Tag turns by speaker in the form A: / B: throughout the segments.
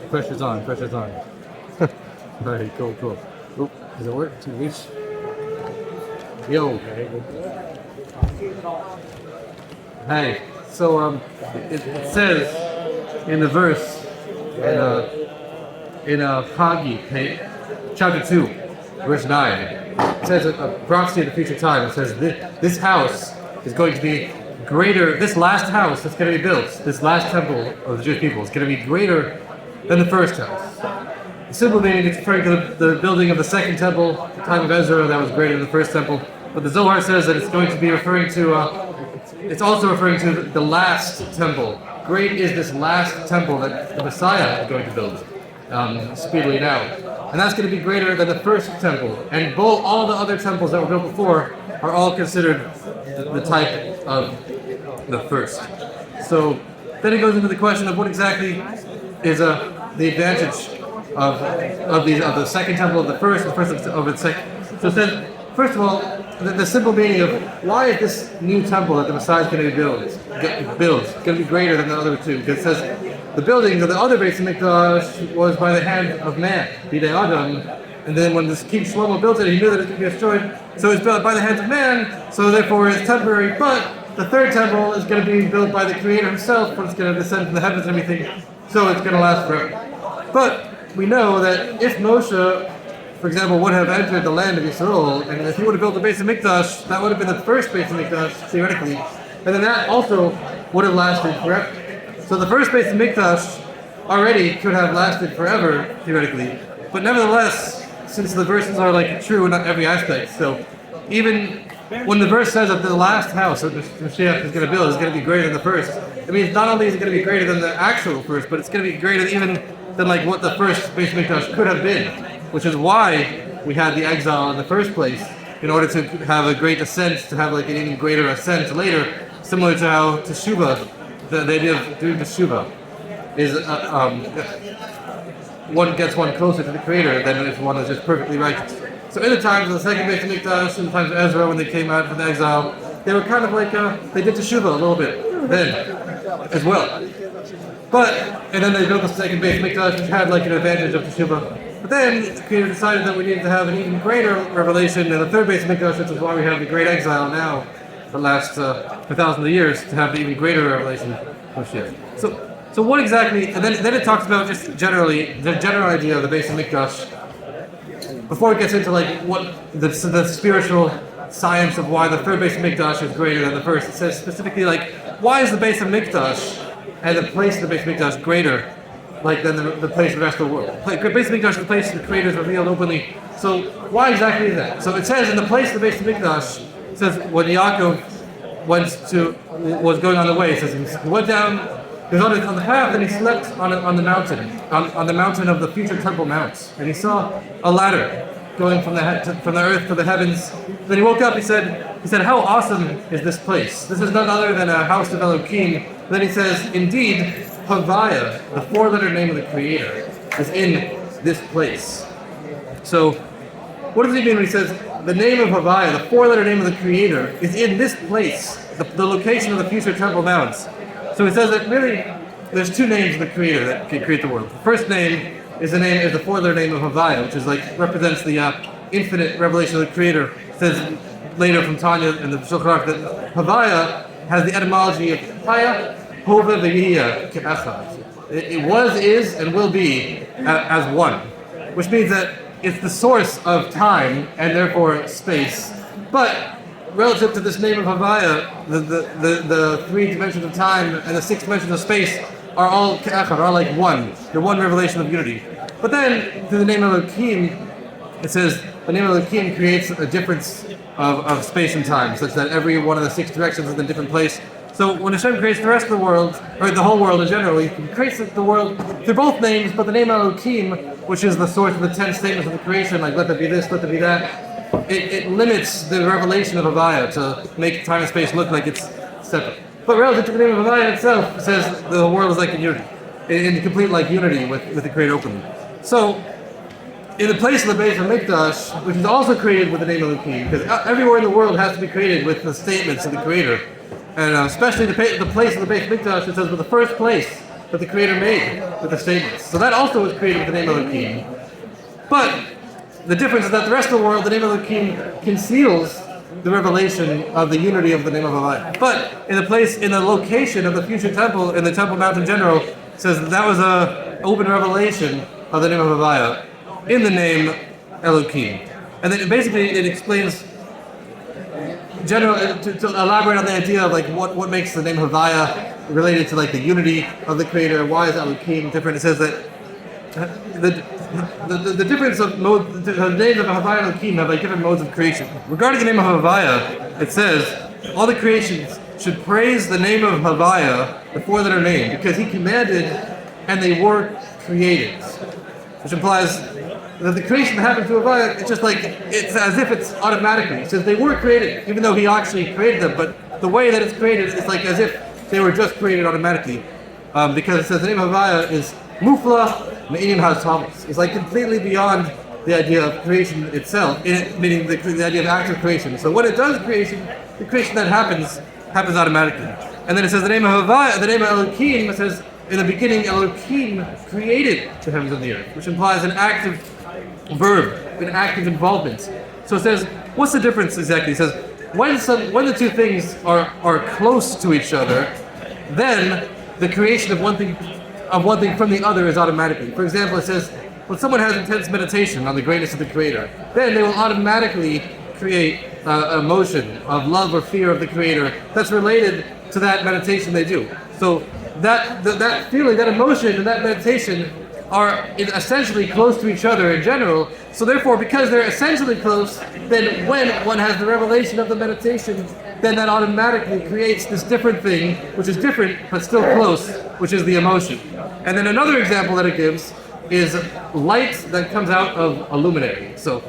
A: Pressure's on, pressure's on. Alright, cool. Oop, does it work? To reach? Yo. Hey, so it says in the verse in Haggai, chapter 2, verse 9, it says a prophecy of the future time. It says this house is going to be greater. This last house that's going to be built, this last temple of the Jewish people, is going to be greater than the first house. The symbol meaning it's referring to the building of the second temple, the time of Ezra, that was greater than the first temple. But the Zohar says that it's going to be referring to, it's also referring to the last temple. Great is this last temple that the Messiah is going to build speedily now. And that's going to be greater than the first temple. And all the other temples that were built before are all considered the type of the first. So then it goes into the question of what exactly is the advantage of the second temple of the first of the second. So it says, first of all, the simple meaning of why is this new temple that the Messiah is going to build going to be greater than the other two? Because it says the building of the other Beis Hamikdash was by the hand of man, Bidei Adam, and then when this King Shlomo built it, he knew that it was going to be destroyed, so it's built by the hands of man, so therefore it's temporary. But the third temple is going to be built by the Creator Himself, but it's going to descend from the heavens and everything, so it's going to last forever. But we know that if Moshe, for example, would have entered the land of Yisrael, and if he would have built the Beis Hamikdash, that would have been the first Beis Hamikdash, theoretically, and then that also would have lasted forever. So the first Beis Hamikdash already could have lasted forever, theoretically, but nevertheless, since the verses are like true in every aspect, so even when the verse says that the last house that Mashiach is going to build is going to be greater than the first, it means not only is it going to be greater than the actual first, but it's going to be greater even than like what the first Beis Hamikdash could have been, which is why we had the exile in the first place, in order to have a great ascent, to have like an even greater ascent later, similar to how Teshuvah, the idea of doing Teshuvah, is one gets one closer to the Creator than if one is just perfectly righteous. So in the times of the second Beis Hamikdash, in the times of Ezra, when they came out from the exile, they were kind of like, they did Teshuvah a little bit then, as well. And then they built the second Beis Hamikdash, which had like an advantage of Teshuvah. But then the Creator decided that we needed to have an even greater revelation in the third Beis Hamikdash, which is why we have the great exile now, the last for thousands of years, to have the even greater revelation of Mashiach. So what exactly, and then it talks about just generally, the general idea of the Beis Hamikdash, before it gets into like what the spiritual science of why the third Beis Hamikdash is greater than the first. It says specifically like, why is the Beis Hamikdash and the place of the Beis Hamikdash greater like than the place of the rest of the world? Beis Hamikdash is the place the Creator is revealed openly. So why exactly is that? So it says in the place of the Beis Hamikdash, it says when Yaakov was going on the way, it says he went down, he was on the path, and he slept on the mountain, on the mountain of the future temple mount, and he saw a ladder going from the earth to the heavens. Then he woke up. He said, "How awesome is this place? This is none other than a house of Elohim." Then he says, "Indeed, Havaya, the four-letter name of the Creator, is in this place." So, what does he mean when he says the name of Havaya, the four-letter name of the Creator, is in this place, the location of the future temple mounts? So he says that really, there's two names of the Creator that can create the world. The first name is the four-letter name of Havaya, which is represents the infinite revelation of the Creator. It says later from Tanya in the Shulchan Aruch that Havaya has the etymology of Haya, Hova, V'Yihya, Ke'echad. It was, is, and will be as one, which means that it's the source of time and therefore space. But relative to this name of Havaya, the three dimensions of time and the six dimensions of space are all ke'echad, are like one. They're one revelation of unity. But then, through the name of Elohim, it says the name of Elohim creates a difference of space and time, such that every one of the six directions is in a different place. So when Hashem creates the rest of the world, or the whole world in general, He creates the world through both names, but the name Elohim, which is the source of the 10 statements of the creation, like let there be this, let there be that, it limits the revelation of Havaya to make time and space look like it's separate. But relative to the name of Havaya itself, it says the world is like in unity, in complete like unity with the Creator openly. So, in the place of the Beis Hamikdash, which is also created with the name of Elohim, because everywhere in the world has to be created with the statements of the Creator, and especially the place of the Beis Hamikdash, it says, but the first place that the Creator made with the statements. So that also was created with the name Elohim. But the difference is that the rest of the world, the name Elohim conceals the revelation of the unity of the name of Havaya. But in the location of the future temple, in the Temple Mount in general, it says that was an open revelation of the name of Havaya in the name Elohim. And then basically it explains to elaborate on the idea of like what makes the name Havaya related to like the unity of the Creator. Why is Elohim different? It says that the difference of mode, the names of Havaya and Elohim have like different modes of creation. Regarding the name of Havaya, it says all the creations should praise the name of Havaya before their name because he commanded and they were created, which implies that the creation that happened to Havaya, it's just like, it's as if it's automatically. It says they were created, even though he actually created them, but the way that it's created is like as if they were just created automatically. Because it says the name of Havaya is Mufla Me'inim HaTamas. It's like completely beyond the idea of creation itself, meaning the idea of active creation. So when it does creation, the creation that happens automatically. And then it says the name of Havaya, the name of Elohim, it says in the beginning Elohim created the heavens and the earth, which implies an active verb, an active involvement. So it says, what's the difference exactly? It says, when the two things are close to each other, then the creation of one thing from the other is automatically. For example, it says, when someone has intense meditation on the greatness of the Creator, then they will automatically create an emotion of love or fear of the Creator that's related to that meditation they do. So that feeling, that emotion, and that meditation are essentially close to each other in general. So therefore, because they're essentially close, then when one has the revelation of the meditation, then that automatically creates this different thing, which is different but still close, which is the emotion. And then another example that it gives is light that comes out of a luminary. So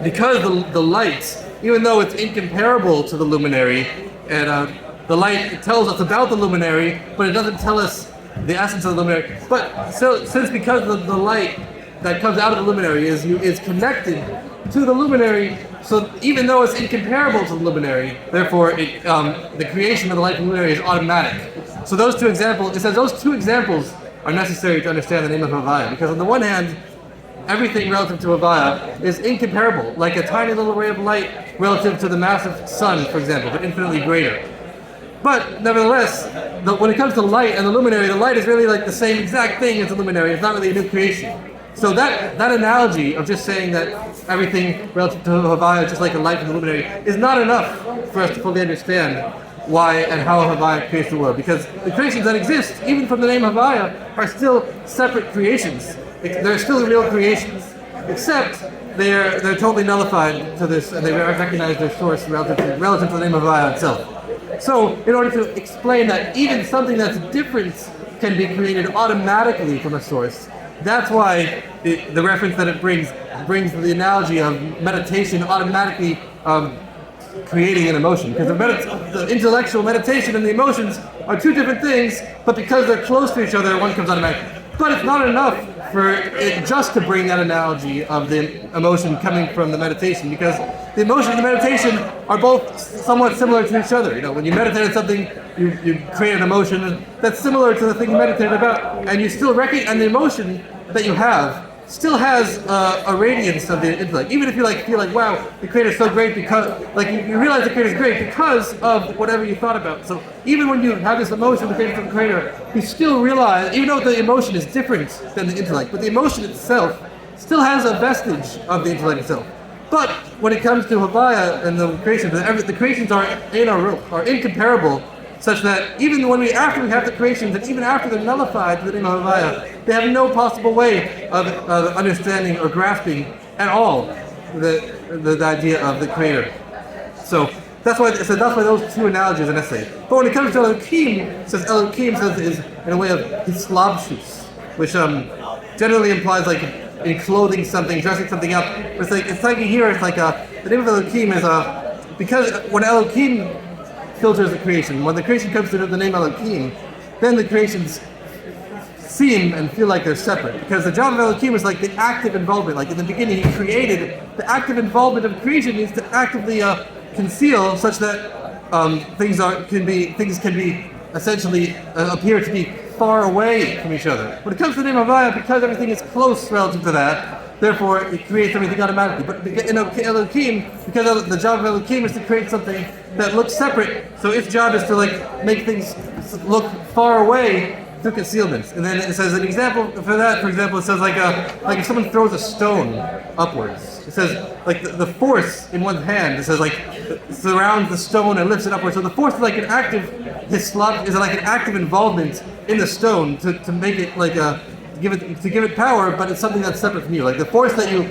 A: because the light, even though it's incomparable to the luminary, and the light tells us about the luminary, but it doesn't tell us the essence of the luminary. But so because the light that comes out of the luminary is connected to the luminary, so even though it's incomparable to the luminary, therefore the creation of the light from the luminary is automatic. So those two examples, it says those two examples are necessary to understand the name of Havaya, because on the one hand, everything relative to Havaya is incomparable, like a tiny little ray of light relative to the massive sun, for example, but infinitely greater. But nevertheless, when it comes to light and the luminary, the light is really like the same exact thing as the luminary. It's not really a new creation. So that analogy of just saying that everything relative to Havaya is just like a light from the luminary is not enough for us to fully understand why and how Havaya creates the world. Because the creations that exist, even from the name Havaya, are still separate creations. They're still real creations, except they're totally nullified to this, and they recognize their source relative to the name Havaya itself. So, in order to explain that even something that's different can be created automatically from a source, that's why the reference that it brings the analogy of meditation automatically creating an emotion. Because the intellectual meditation and the emotions are two different things, but because they're close to each other, one comes automatically. But it's not enough for it just to bring that analogy of the emotion coming from the meditation, because the emotion and the meditation are both somewhat similar to each other. You know, when you meditate on something, you create an emotion that's similar to the thing you meditated about, and you still and the emotion that you have still has a radiance of the intellect. Even if you feel like, wow, the Creator is so great because, you realize the Creator is great because of whatever you thought about. So even when you have this emotion of the Creator, you still realize, even though the emotion is different than the intellect, but the emotion itself still has a vestige of the intellect itself. But when it comes to Havaya and the creations, the creations are incomparable, such that even after we have the creations, and even after they're nullified to the name of Havaya, they have no possible way of understanding or grasping at all the idea of the Creator. So that's why those two analogies are necessary. But when it comes to Elohim, it says is in a way of hislabshus, which generally implies like in clothing something, dressing something up. It's like here, it's like the name of Elohim is because when Elohim filters the creation, when the creation comes to the name Elohim, then the creations seem and feel like they're separate. Because the job of Elohim is like the active involvement. Like in the beginning, he created. The active involvement of creation means to actively conceal, such that things can be essentially appear to be far away from each other. When it comes to the name Havaya, because everything is close relative to that, therefore it creates everything automatically. But in Elohim, because the job of Elohim is to create something that looks separate, so its job is to like make things look far away through concealments. And then it says an example for that, for example, it says like if someone throws a stone upwards. It says like the force in one's hand, it says like surrounds the stone and lifts it upwards. So the force is like an active involvement in the stone to make it like to give it power, but it's something that's separate from you. Like the force that you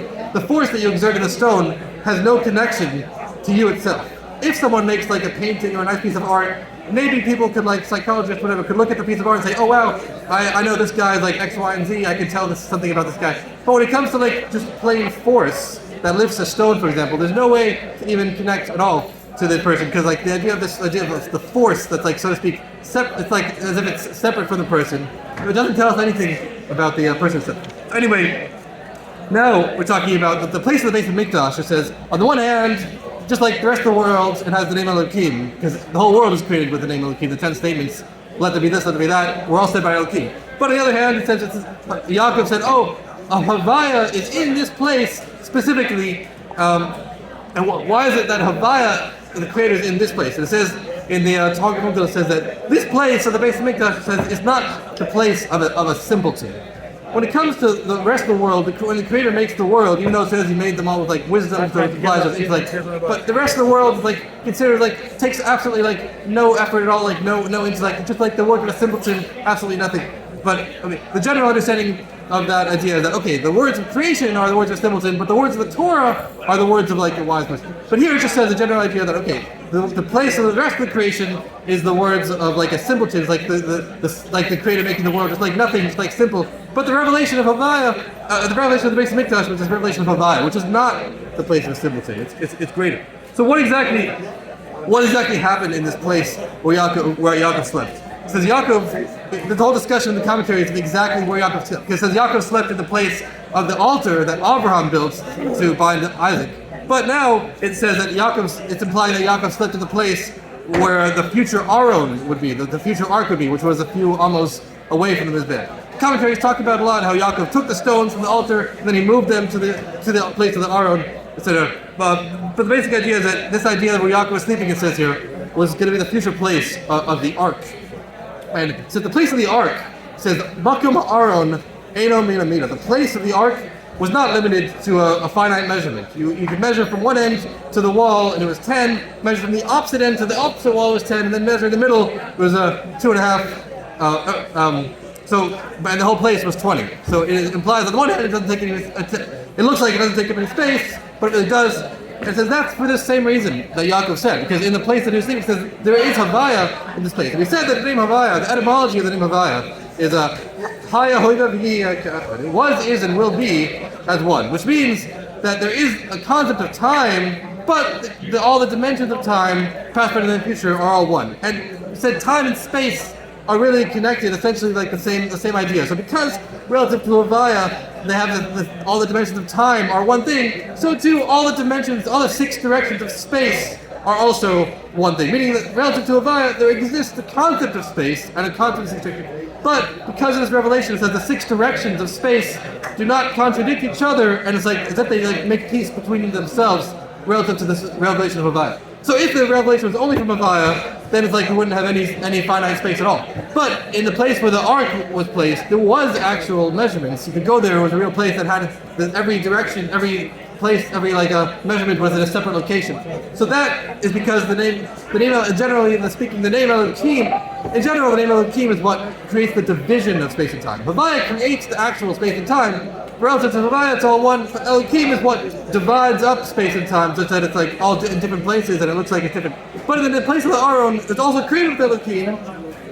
A: exert in a stone has no connection to you itself. If someone makes like a painting or a nice piece of art, maybe people could, like psychologists, whatever, could look at the piece of art and say, oh wow, I know this guy's like X, Y, and Z, I can tell this something about this guy. But when it comes to like just plain force that lifts a stone, for example, there's no way to even connect at all to the person, because like the idea of the force that's like, so to speak, it's like as if it's separate from the person. It doesn't tell us anything about the person itself. Anyway, now we're talking about the place of the base of Mikdash. It says, on the one hand, just like the rest of the world, it has the name Elohim, because the whole world was created with the name Elohim, the 10 statements, let there be this, let there be that, we're all said by Elohim. But on the other hand, it says, Yaakov said, oh, a Havaya is in this place specifically, and why is it that Havaya, the creator, is in this place? And it says, in the Talmud, it says that this place of the base of Mikdash says is not the place of a simpleton. When it comes to the rest of the world, when the Creator makes the world, even though it says He made them all with like wisdom, so it applies with intellect, but the rest of the world is like considered like takes absolutely like no effort at all, like no intellect, just like the work of a simpleton, absolutely nothing. But I mean, the general understanding of that idea is that okay, the words of creation are the words of a simpleton, but the words of the Torah are the words of like a wise person. But here it just says the general idea that okay, the place of the rest of the creation is the words of like a simpleton, like the Creator making the world, just like nothing, just like simple. But the revelation of Havaya, the revelation of the base of Mikdash, which is the revelation of Havaya, which is not the place of a simpleton. It's greater. So what exactly happened in this place where Yaakov slept? It says Yaakov, the whole discussion in the commentary is exactly where Yaakov slept. Because it says Yaakov slept in the place of the altar that Abraham built to bind Isaac. But now it says that it's implying that Yaakov slept in the place where the future Aron would be, the future ark would be, which was a few almost away from his bed. Commentaries talk about a lot how Yaakov took the stones from the altar and then he moved them to the place of the Aron, etc. But the basic idea is that this idea where Yaakov was sleeping, it says here, was going to be the future place of the ark. And so the place of the ark says Makom Aron Eino Mina Mina. The place of the ark was not limited to a finite measurement. You could measure from one end to the wall and it was 10, measure from the opposite end to the opposite wall was 10, and then measure in the middle was 2.5. And the whole place was 20. So it implies on the one hand it doesn't take any. It looks like it doesn't take up any space, but it really does. It says that's for the same reason that Yaakov said, because in the place that he was sleeping, it says there is Havaya in this place. And we said that the name Havaya, the etymology of the name Havaya, is a Haya Hoida V'hi. It was, is, and will be as one, which means that there is a concept of time, but all the dimensions of time, past, present, and future, are all one. And we said time and space are really connected, essentially like the same idea. So because relative to Havaya, they have all the dimensions of time are one thing, so too all the 6 directions of space are also one thing. Meaning that relative to Havaya, there exists the concept of space and a concept of 6 directions. But because of this revelation, it says the 6 directions of space do not contradict each other, and it's like as if they like make peace between themselves relative to this revelation of Havaya. So if the revelation was only from Havaya, then it's like we wouldn't have any finite space at all. But in the place where the ark was placed, there was actual measurements. You could go there. It was a real place that had every direction, every place, every measurement was in a separate location. So that is because the name generally speaking, the name Elohim, in general, the name Elohim is what creates the division of space and time. Havaya creates the actual space and time. Relative to Havaya, it's all one. Elohim is what divides up space and time, such that it's like all in different places and it looks like it's different. But in the place of the Aron, it's also created with Elohim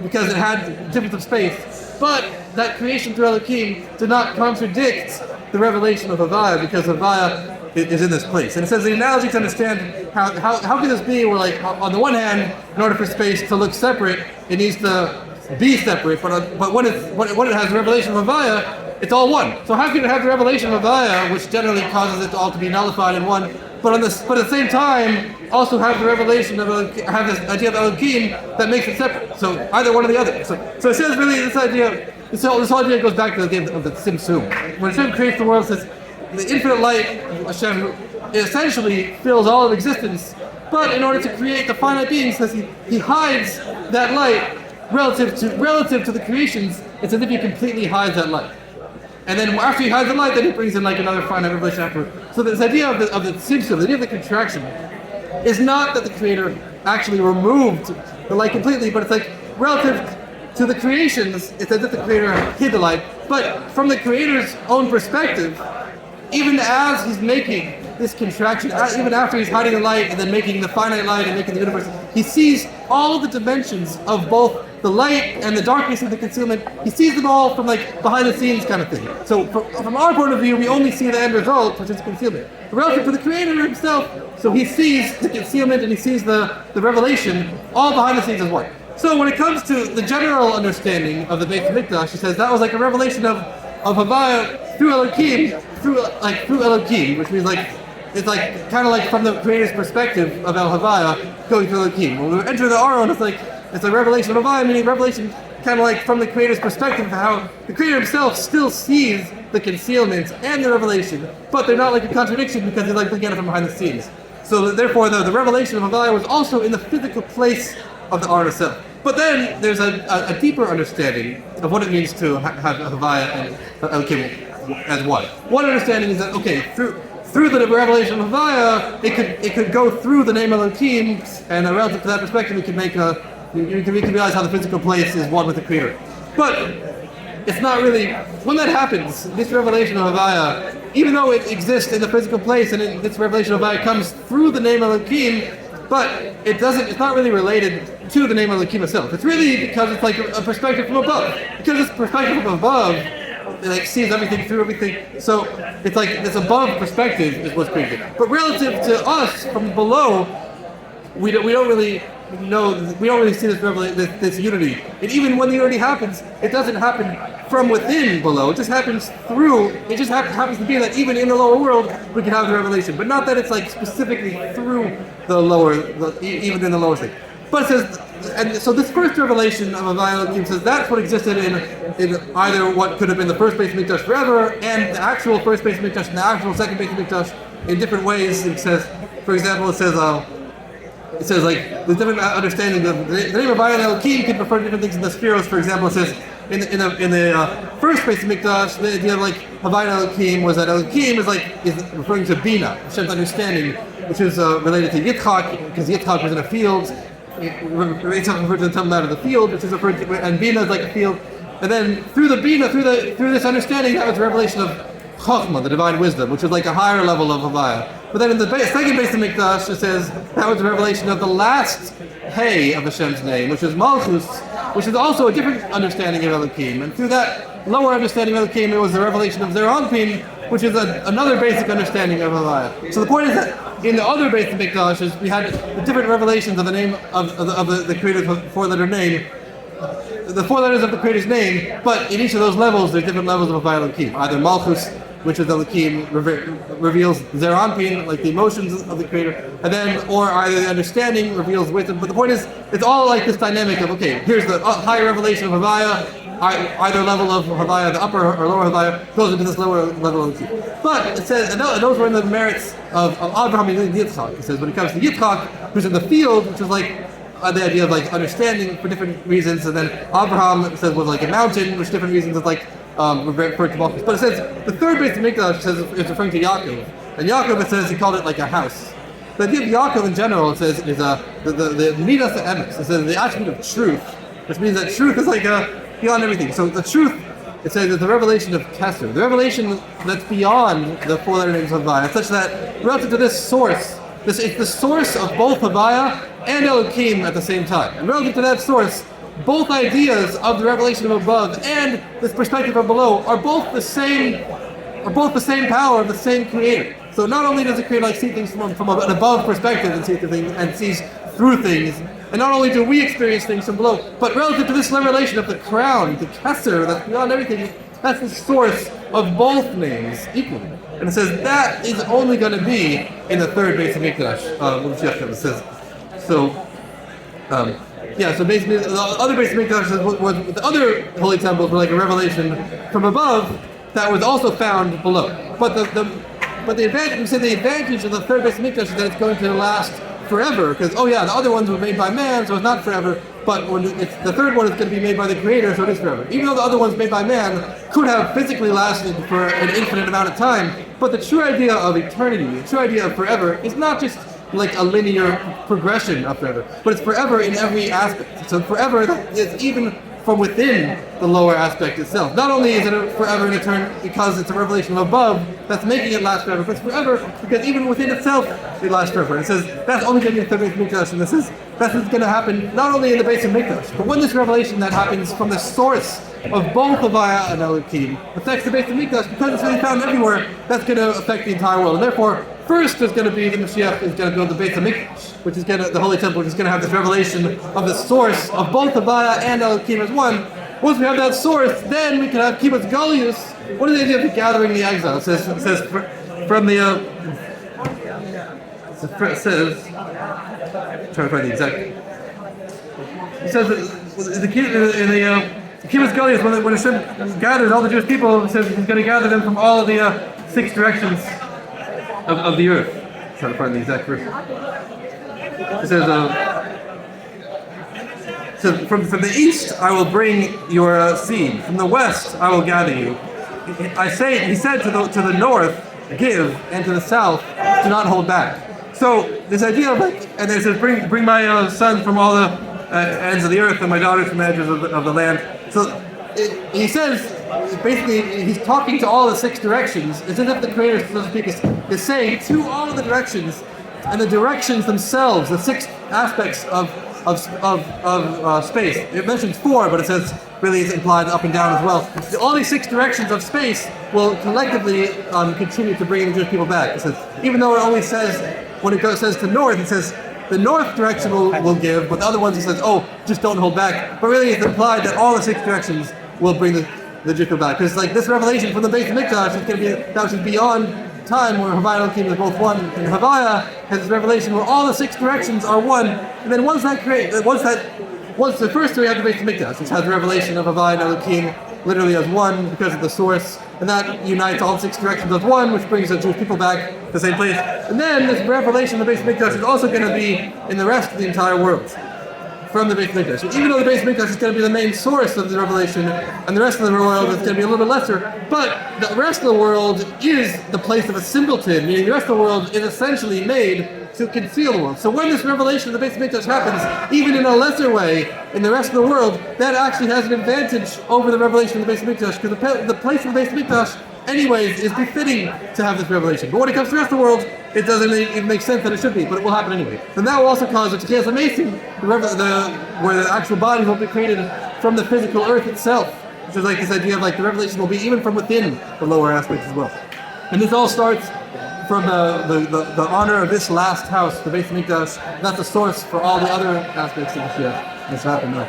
A: because it had difference of space. But that creation through Elohim did not contradict the revelation of Havaya, because Havaya is in this place. And it says the analogy to understand how can this be where like on the one hand, in order for space to look separate, it needs to be separate, but when it has the revelation of Havaya, it's all one. So how can it have the revelation of Havaya, which generally causes it all to be nullified in one, but at the same time, also have the revelation of have this idea of Elohim that makes it separate. So either one or the other. So it says really this idea. This whole idea goes back to the idea of the Tzimtzum. When Hashem creates the world, it says the infinite light, Hashem essentially fills all of existence. But in order to create the finite being, says he hides that light relative to the creations. It's as if he completely hides that light. And then after he hides the light, then he brings in like another finite revelation afterward. So this idea of the tzimtzum, the idea of the contraction, is not that the Creator actually removed the light completely, but it's like relative to the creations, it's as if the Creator hid the light. But from the Creator's own perspective, even as he's making this contraction, even after he's hiding the light and then making the finite light and making the universe, he sees all of the dimensions of both the light and the darkness and the concealment. He sees them all from like behind the scenes kind of thing. So from our point of view, we only see the end result, which is concealment. But relative to the Creator himself, so he sees the concealment and he sees the revelation all behind the scenes as one. So when it comes to the general understanding of the Beit HaMikdash, he says that was like a revelation of Havaya through Elohim, through Elohim, which means like it's like kind of like from the Creator's perspective of El Havaya going through Elohim. When we enter the Aron, it's a revelation of Havaya, meaning revelation kind of like from the Creator's perspective of how the Creator himself still sees the concealment and the revelation, but they're not like a contradiction because he's like looking at it from behind the scenes. So therefore, the revelation of Havaya was also in the physical place of the Aron itself. But then there's a deeper understanding of what it means to have Havaya and Elohim as one. One understanding is that through the revelation of Havaya, it could go through the name Elohim, and relative to that perspective, we can realize how the physical place is one with the Creator. But it's not really, when that happens, this revelation of Havaya, even though it exists in the physical place, and this revelation of Havaya comes through the name Elohim, but it's not really related to the name Elohim itself. It's really because it's like a perspective from above. Because it's perspective from above, it like sees everything through everything. So it's like this above perspective is what's created. But relative to us from below, we don't really see this unity. And even when the unity happens, it doesn't happen from within below. It just happens through. It just happens to be that even in the lower world we can have the revelation, but not that it's like specifically through the lower, even in the lower state. But it says, and so this first revelation of Havaya Elohim says that's what existed in either what could have been the first Beit HaMikdash forever and the actual first Beit HaMikdash and the actual second Beit HaMikdash in different ways. It says, for example, it says like there's different understanding of the name of Havaya Elohim can refer to different things in the spheros. For example, it says in the first Beit HaMikdash, the idea of like Havaya Elohim was that Elohim is referring to Bina, Hashem's understanding, which is related to Yitzchak, because Yitzchak was in a field. Yitzchak referred to the temple out of the field, which is referred to, and Bina is like a field. And then through the Bina, through this understanding, that was a revelation of Chokhmah, the divine wisdom, which is like a higher level of Havaya. But then in the second Beit HaMikdash, it says that was a revelation of the last Hey of Hashem's name, which is Malchus, which is also a different understanding of Elohim. And through that lower understanding of Elohim, it was the revelation of Zeranpin, which is another basic understanding of Havaya. So the point is that in the other Beit HaMikdash, we had the different revelations of the name of the Creator's four-letter name, the four letters of the Creator's name, but in each of those levels, there's different levels of Havaya Elohim. Either Malchus, which is Elohim, reveals Zeranpin, like the emotions of the Creator, and then, or either the understanding reveals wisdom. But the point is, it's all like this dynamic of, okay, here's the higher revelation of Havaya, either level of Havaya, the upper or lower Havaya, goes into this lower level of Elohim. But it says, and those were in the merits of Abraham and Yitzchak. It says, when it comes to Yitzchak, who's in the field, which is like the idea of like understanding for different reasons, and then Abraham says was like a mountain, which different reasons is like referred to Malchus. But it says the third Beit HaMikdash says it's referring to Yaakov, and Yaakov it says he called it like a house. The idea of Yaakov in general, it says, is the midas emes. It says the attribute of truth, which means that truth is like beyond everything. So the truth, it says, is the revelation of Kesser, the revelation that's beyond the four-letter names of Havaya, such that relative to this source, it's the source of both Havaya and Elohim at the same time. And relative to that source, both ideas of the revelation of above and this perspective of below are both the same power of the same Creator. So not only does the Creator see things from an above perspective and sees through things, and not only do we experience things from below, but relative to this revelation of the crown, the Kesser, that's beyond everything, That's the source of both names equally. And it says that is only going to be in the third Beis Hamikdash. It says so. So basically, the other Beis Hamikdash was the other holy temples were like a revelation from above that was also found below. But the advantage, we say the advantage of the third Beis Hamikdash is that it's going to last forever. Because the other ones were made by man, so it's not forever. But when the third one is going to be made by the Creator, so it is forever. Even though the other ones made by man could have physically lasted for an infinite amount of time, but the true idea of eternity, the true idea of forever, is not just like a linear progression of forever, but it's forever in every aspect. So forever is even from within the lower aspect itself. Not only is it forever in eternity because it's a revelation from above that's making it last forever, but it's forever because even within itself it lasts forever. And it says that's only going to be in the third Beis Hamikdash, and that's going to happen not only in the Beis Hamikdash, but when this revelation that happens from the source of both Havaya and Elohim affects the Beis Hamikdash, because it's really found everywhere, that's going to affect the entire world. And therefore, first there's going to be the Mashiach is going to build the Beis Hamikdash, which is going to, the Holy Temple, which is going to have this revelation of the source of both Havaya and Elohim as one. Once we have that source, then we can have Kibbutz Galius. What is the idea of gathering the exile? It says from the it says I'm trying to find the exact. It says the Kibbutz Galius, when Hashem gathers all the Jewish people, it says He's going to gather them from all of the 6 directions of the earth. I'm trying to find the exact verse. It says, from the east I will bring your seed. From the west I will gather you. He said to the north, give, and to the south, do not hold back. So this idea of and it says, bring my son from all the ends of the earth and my daughters from the edges of the land. So he says, basically, he's talking to all the 6 directions. It's as if the Creator, so to speak, is saying to all of the directions, and the directions themselves, the 6 aspects of space. It mentions 4, but it says really it's implied up and down as well. All these 6 directions of space will collectively contribute to bringing the Jewish people back. It says, even though it only says, when it says to north, it says the north direction will give, but the other ones it says, just don't hold back. But really it's implied that all the 6 directions will bring the Jewish people back. Because this revelation from the Beis Hamikdash is going to be that which is beyond time, where Havaya and Elohim is both one, and Havaya has this revelation where all the 6 directions are one. And then once the first 3 have the Beis Hamikdash, which has the revelation of Havaya and Elohim literally as one because of the source, and that unites all 6 directions as one, which brings the Jewish people back to the same place. And then this revelation of the Beis Hamikdash is also going to be in the rest of the entire world from the Beis Hamikdash. So even though the Beis Hamikdash is going to be the main source of the revelation, and the rest of the world is going to be a little bit lesser, but the rest of the world is the place of a simpleton, meaning the rest of the world is essentially made to conceal the world. So when this revelation of the Beis Hamikdash happens, even in a lesser way, in the rest of the world, that actually has an advantage over the revelation of the Beis Hamikdash, because the place of the Beis Hamikdash, anyways, is befitting to have this revelation. But when it comes to the rest of the world, it doesn't even make sense that it should be, but it will happen anyway. And that will also cause the Tekiyas Amazing, where the actual bodies will be created from the physical earth itself, which is like this idea of the revelation will be even from within the lower aspects as well. And this all starts from the honor of this last house, the Beis Hamikdash. That's the source for all the other aspects of the Mashiach. That's happened now.